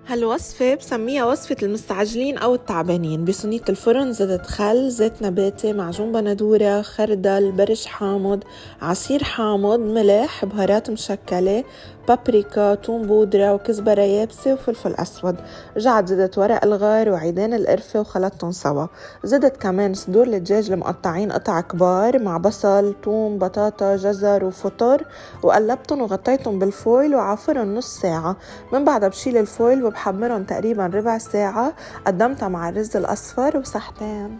هالوصفة بسميها وصفة المستعجلين أو التعبانين. بصينية الفرن زدت خل، زيت نباتي، معجون بندورة، خردل، برش حامض، عصير حامض، ملح، بهارات مشكلة، بابريكا، توم بودرة وكزبرة يابسة وفلفل أسود. رجعت زدت ورق الغار وعيدان القرفة وخلطتن سوا. زدت كمان صدور الدجاج المقطعين قطع كبار مع بصل، توم، بطاطا، جزر وفطر، وقلبتن وغطيتن بالفويل وعافرن نص ساعة. من بعدها بشيل الفويل وبحمرهم تقريبا ربع ساعة. قدمتها مع الرز الأصفر وصحتين.